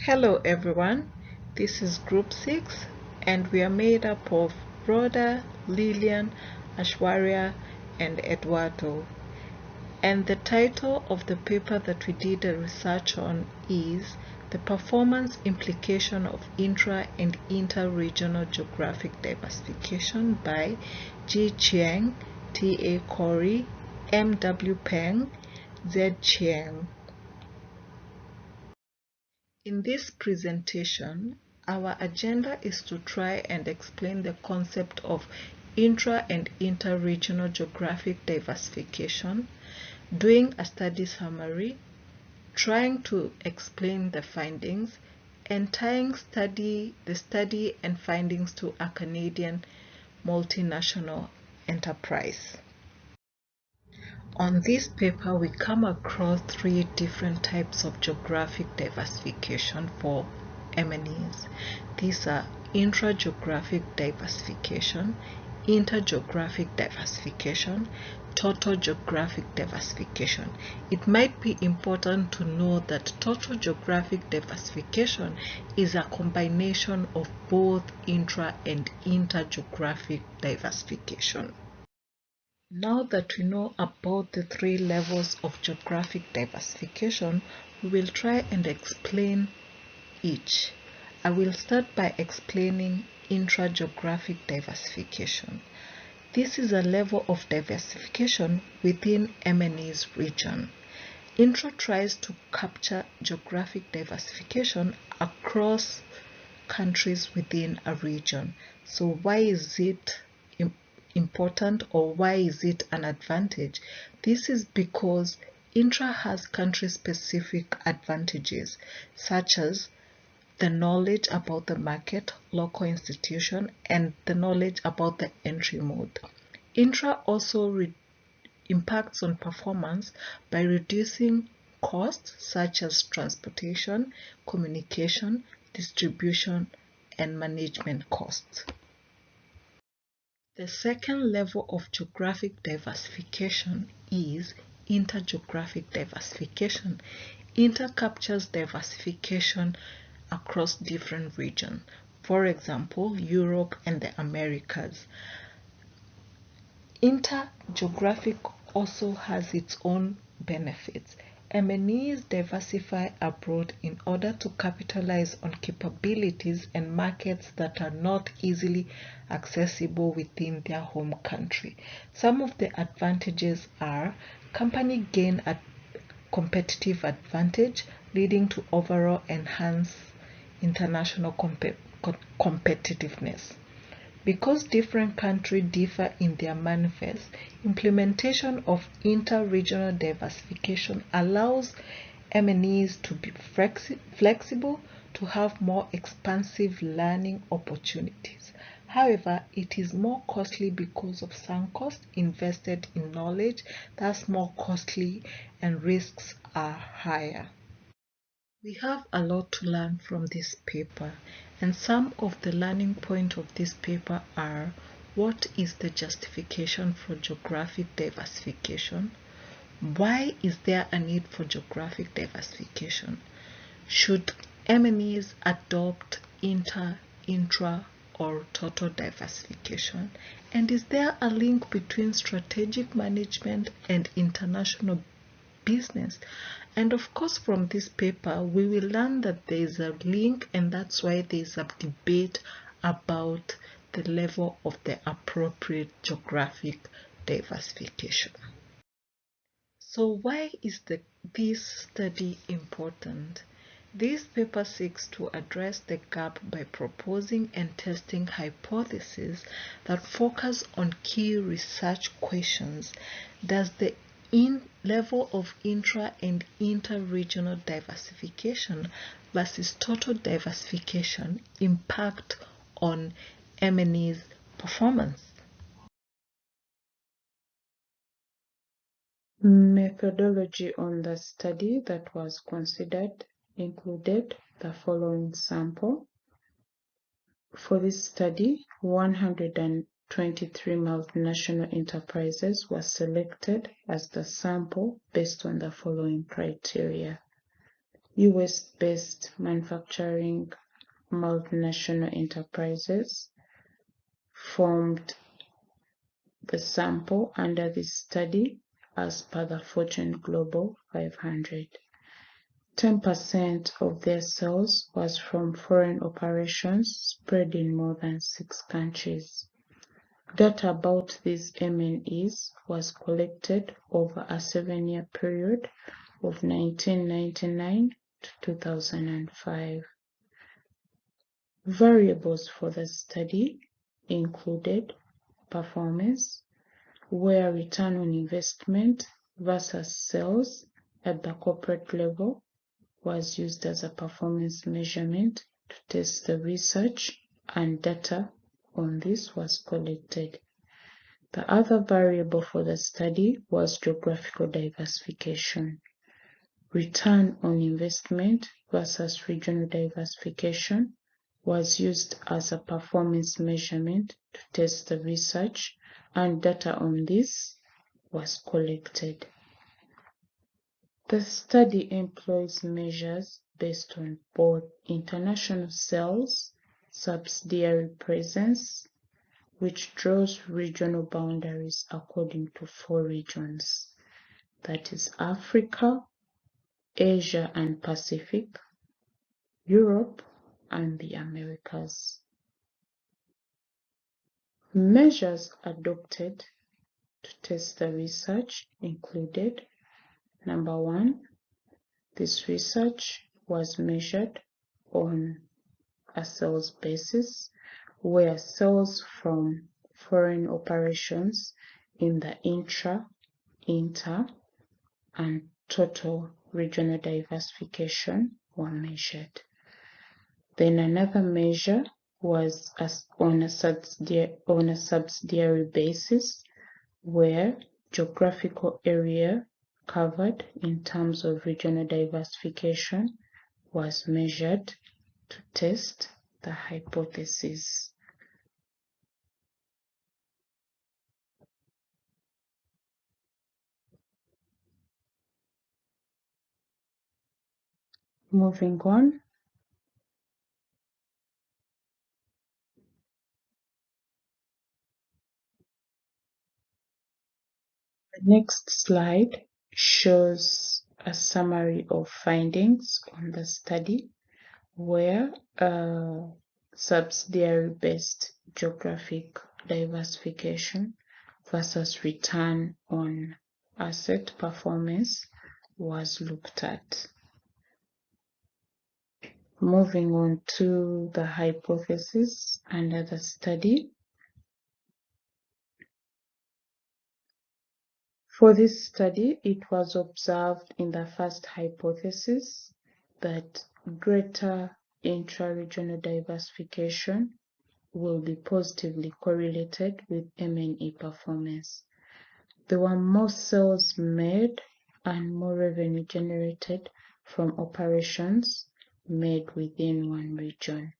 Hello everyone, this is Group 6 and we are made up of Rhoda, Lillian, Ashwarya and Eduardo. And the title of the paper that we did a research on is The Performance Implication of Intra and Inter-Regional Geographic Diversification by G. Qian, T. A. Khoury, M. W. Peng, Z. Qian. In this presentation, our agenda is to try and explain the concept of intra and inter-regional geographic diversification, doing a study summary, trying to explain the findings, and tying the study and findings to a Canadian multinational enterprise. On this paper, we come across three different types of geographic diversification for MNEs. These are intra-geographic diversification, inter-geographic diversification, total geographic diversification. It might be important to know that total geographic diversification is a combination of both intra and inter-geographic diversification. Now that we know about the three levels of geographic diversification, we will try and explain each. I will start by explaining intra-geographic diversification. This is a level of diversification within MNE's region. Intra tries to capture geographic diversification across countries within a region. So why is it important, or why is it an advantage? This is because intra has country-specific advantages such as the knowledge about the market, local institution, and the knowledge about the entry mode. Intra also impacts on performance by reducing costs such as transportation, communication, distribution, and management costs. The second level of geographic diversification is intergeographic diversification. Inter captures diversification across different regions, for example, Europe and the Americas. Intergeographic also has its own benefits. MNEs diversify abroad in order to capitalize on capabilities and markets that are not easily accessible within their home country. Some of the advantages are company gain a competitive advantage, leading to overall enhanced international competitiveness. Because different countries differ in their manifest, implementation of inter-regional diversification allows MNEs to be flexible, to have more expansive learning opportunities. However, it is more costly because of sunk cost invested in knowledge that's more costly and risks are higher. We have a lot to learn from this paper, and some of the learning points of this paper are: what is the justification for geographic diversification? Why is there a need for geographic diversification? Should MNEs adopt intra, or total diversification? And is there a link between strategic management and international business? And of course, from this paper we will learn that there is a link, and that's why there is a debate about the level of the appropriate geographic diversification. So why is this study important? This paper seeks to address the gap by proposing and testing hypotheses that focus on key research questions. Does the level of intra and inter-regional diversification versus total diversification impact on MNE's performance? Methodology on the study that was considered included the following sample. For this study, 123 multinational enterprises were selected as the sample based on the following criteria. US-based manufacturing multinational enterprises formed the sample under this study as per the Fortune Global 500. 10% of their sales was from foreign operations spread in more than 6 countries. Data about these MNEs was collected over a 7-year period of 1999 to 2005. Variables for the study included performance, where return on investment versus sales at the corporate level was used as a performance measurement to test the research, and data on this was collected. The other variable for the study was geographical diversification. Return on investment versus regional diversification was used as a performance measurement to test the research, and data on this was collected. The study employs measures based on both international sales, subsidiary presence, which draws regional boundaries according to 4 regions, that is Africa, Asia and Pacific, Europe, and the Americas. Measures adopted to test the research included: number 1, this research was measured on a sales basis, where sales from foreign operations in the intra, inter, and total regional diversification were measured. Then another measure was on a subsidiary basis, where geographical area covered in terms of regional diversification was measured to test the hypothesis. Moving on. The next slide shows a summary of findings on the study, where subsidiary-based geographic diversification versus return on asset performance was looked at. Moving on to the hypothesis under the study. For this study, it was observed in the first hypothesis that greater intra-regional diversification will be positively correlated with M&E performance. There were more sales made and more revenue generated from operations made within one region.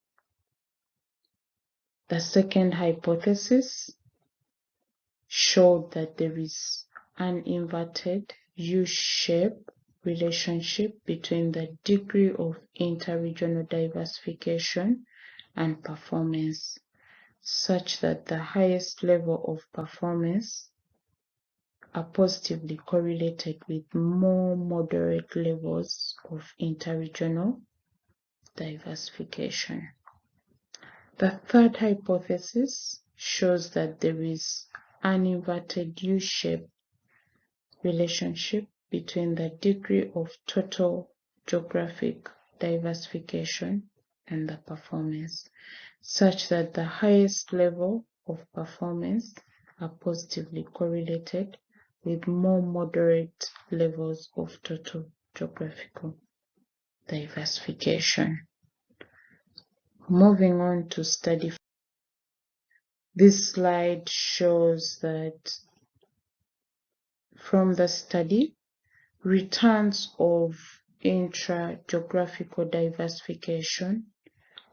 The second hypothesis showed that there is an inverted U-shape relationship between the degree of interregional diversification and performance, such that the highest level of performance are positively correlated with more moderate levels of interregional diversification. The third hypothesis shows that there is an inverted U-shape relationship between the degree of total geographic diversification and the performance, such that the highest level of performance are positively correlated with more moderate levels of total geographical diversification. Moving on to study. This slide shows that from the study, returns of intra-geographical diversification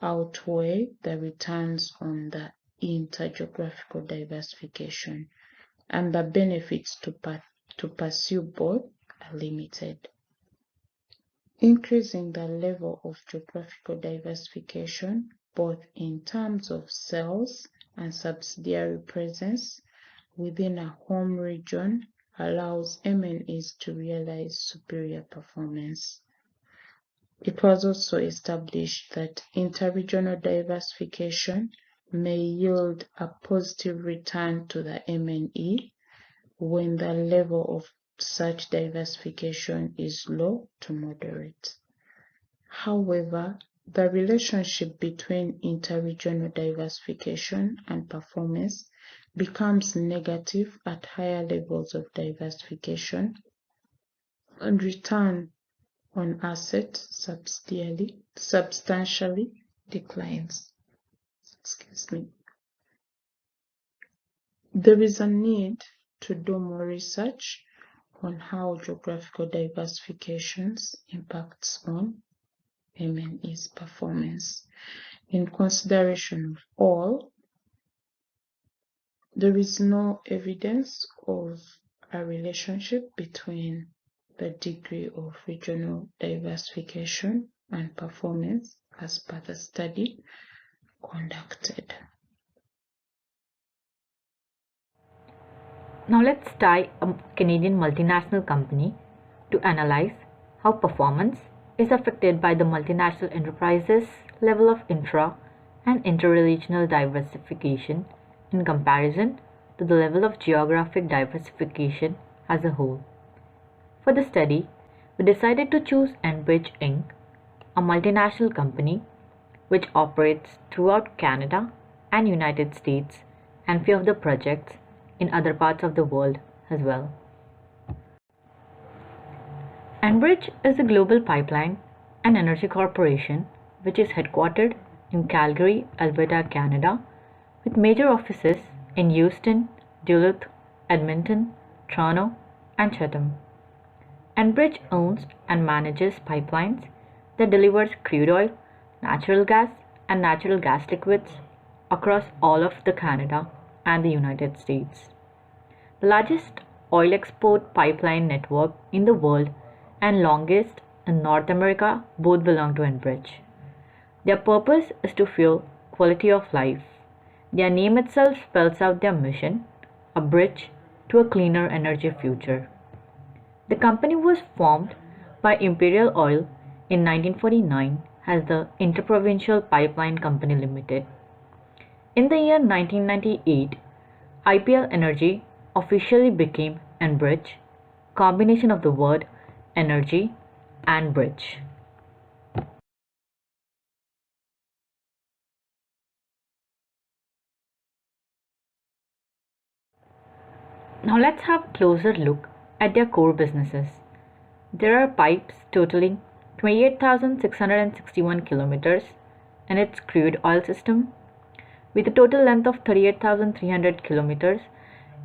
outweigh the returns on the inter-geographical diversification, and the benefits to pursue both are limited. increasing the level of geographical diversification both in terms of sales and subsidiary presence within a home region allows MNEs to realize superior performance. It was also established that interregional diversification may yield a positive return to the MNE when the level of such diversification is low to moderate. However, the relationship between interregional diversification and performance becomes negative at higher levels of diversification, and return on asset substantially declines. There is a need to do more research on how geographical diversifications impacts on MNE's performance. In consideration of all, there is no evidence of a relationship between the degree of regional diversification and performance as per the study conducted. Now let's tie a Canadian multinational company to analyze how performance is affected by the multinational enterprise's level of intra and interregional diversification in comparison to the level of geographic diversification as a whole. For the study, we decided to choose Enbridge Inc., a multinational company which operates throughout Canada and United States and few of the projects in other parts of the world as well. Enbridge is a global pipeline and energy corporation which is headquartered in Calgary, Alberta, Canada, with major offices in Houston, Duluth, Edmonton, Toronto, and Chatham. Enbridge owns and manages pipelines that delivers crude oil, natural gas, and natural gas liquids across all of the Canada and the United States. The largest oil export pipeline network in the world and longest in North America both belong to Enbridge. Their purpose is to fuel quality of life. Their name itself spells out their mission, a bridge to a cleaner energy future. The company was formed by Imperial Oil in 1949 as the Interprovincial Pipeline Company Limited. In the year 1998, IPL Energy officially became Enbridge, combination of the word energy and bridge. Now let's have a closer look at their core businesses. There are pipes totaling 28,661 kilometers in its crude oil system. With a total length of 38,300 kilometers,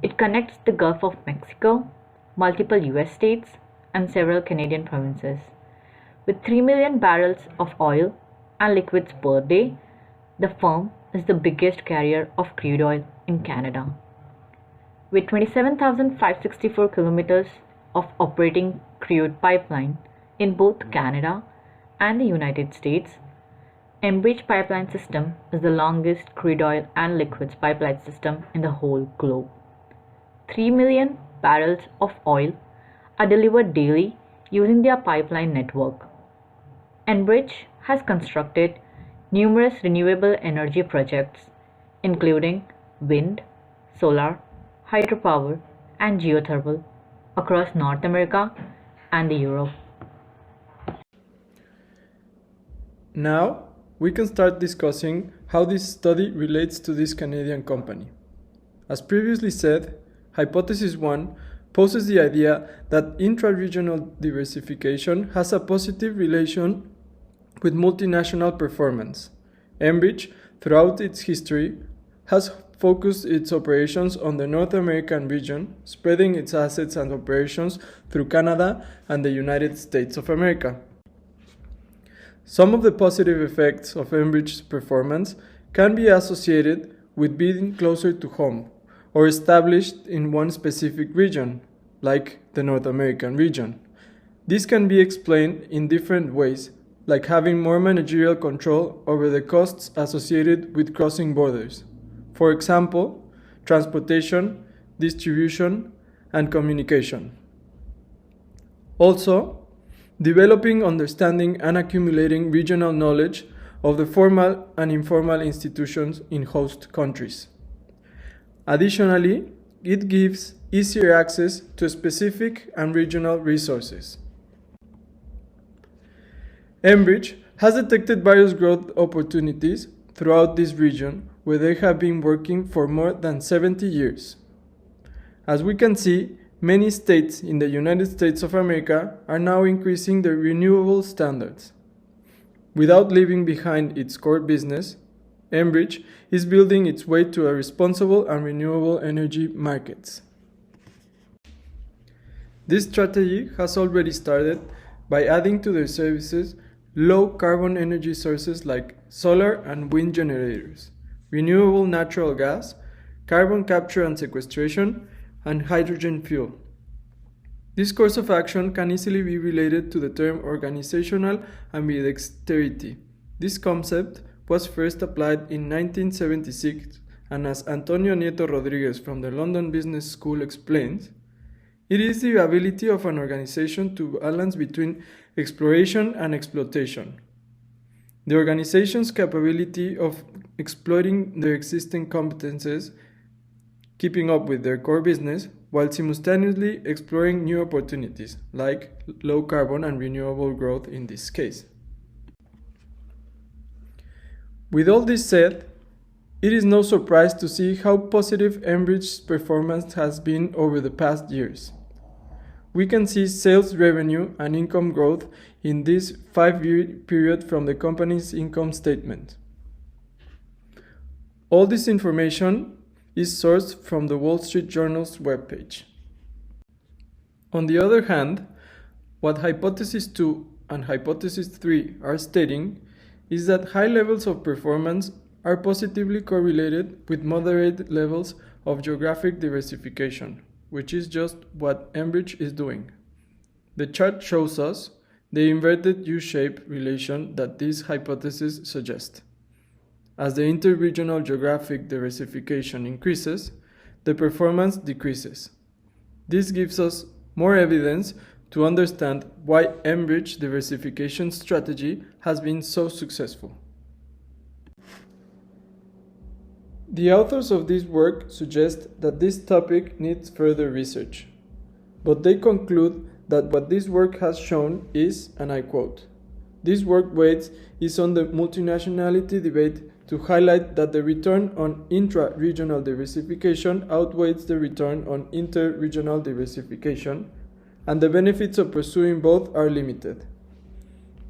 it connects the Gulf of Mexico, multiple US states, and several Canadian provinces. With 3 million barrels of oil and liquids per day, the firm is the biggest carrier of crude oil in Canada. With 27,564 kilometers of operating crude pipeline in both Canada and the United States, Enbridge pipeline system is the longest crude oil and liquids pipeline system in the whole globe. 3 million barrels of oil are delivered daily using their pipeline network. Enbridge has constructed numerous renewable energy projects, including wind, solar, hydropower, and geothermal across North America and Europe. Now, we can start discussing how this study relates to this Canadian company. As previously said, Hypothesis 1 poses the idea that intra-regional diversification has a positive relation with multinational performance. Enbridge, throughout its history, has focused its operations on the North American region, spreading its assets and operations through Canada and the United States of America. Some of the positive effects of Enbridge's performance can be associated with being closer to home or established in one specific region, like the North American region. This can be explained in different ways, like having more managerial control over the costs associated with crossing borders. For example, transportation, distribution, and communication. Also, developing understanding and accumulating regional knowledge of the formal and informal institutions in host countries. Additionally, it gives easier access to specific and regional resources. Enbridge has detected various growth opportunities throughout this region where they have been working for more than 70 years. As we can see, many states in the United States of America are now increasing their renewable standards. Without leaving behind its core business, Enbridge is building its way to a responsible and renewable energy markets. This strategy has already started by adding to their services low-carbon energy sources like solar and wind generators, renewable natural gas, carbon capture and sequestration, and hydrogen fuel. This course of action can easily be related to the term organizational ambidexterity. This concept was first applied in 1976, and as Antonio Nieto Rodriguez from the London Business School explains, it is the ability of an organization to balance between exploration and exploitation. The organization's capability of exploiting their existing competences, keeping up with their core business, while simultaneously exploring new opportunities, like low carbon and renewable growth in this case. With all this said, it is no surprise to see how positive Enbridge's performance has been over the past years. We can see sales revenue and income growth in this 5-year period from the company's income statement. All this information is sourced from the Wall Street Journal's webpage. On the other hand, what Hypothesis 2 and Hypothesis 3 are stating is that high levels of performance are positively correlated with moderate levels of geographic diversification, which is just what Enbridge is doing. The chart shows us the inverted U-shape relation that this hypothesis suggests. As the interregional geographic diversification increases, the performance decreases. This gives us more evidence to understand why Enbridge's diversification strategy has been so successful. The authors of this work suggest that this topic needs further research, but they conclude that what this work has shown is, and I quote, "This work weighs is on the multinationality debate to highlight that the return on intra-regional diversification outweighs the return on inter-regional diversification, and the benefits of pursuing both are limited.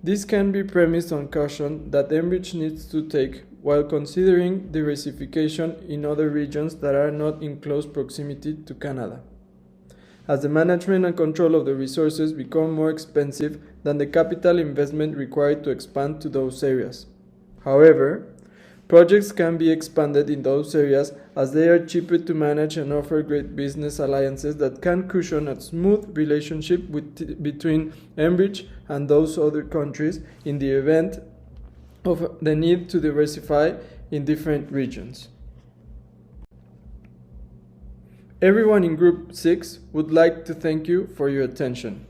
This can be premised on caution that Enbridge needs to take while considering diversification in other regions that are not in close proximity to Canada, as the management and control of the resources become more expensive than the capital investment required to expand to those areas. However, projects can be expanded in those areas as they are cheaper to manage and offer great business alliances that can cushion a smooth relationship between Enbridge and those other countries in the event of the need to diversify in different regions." Everyone in Group 6 would like to thank you for your attention.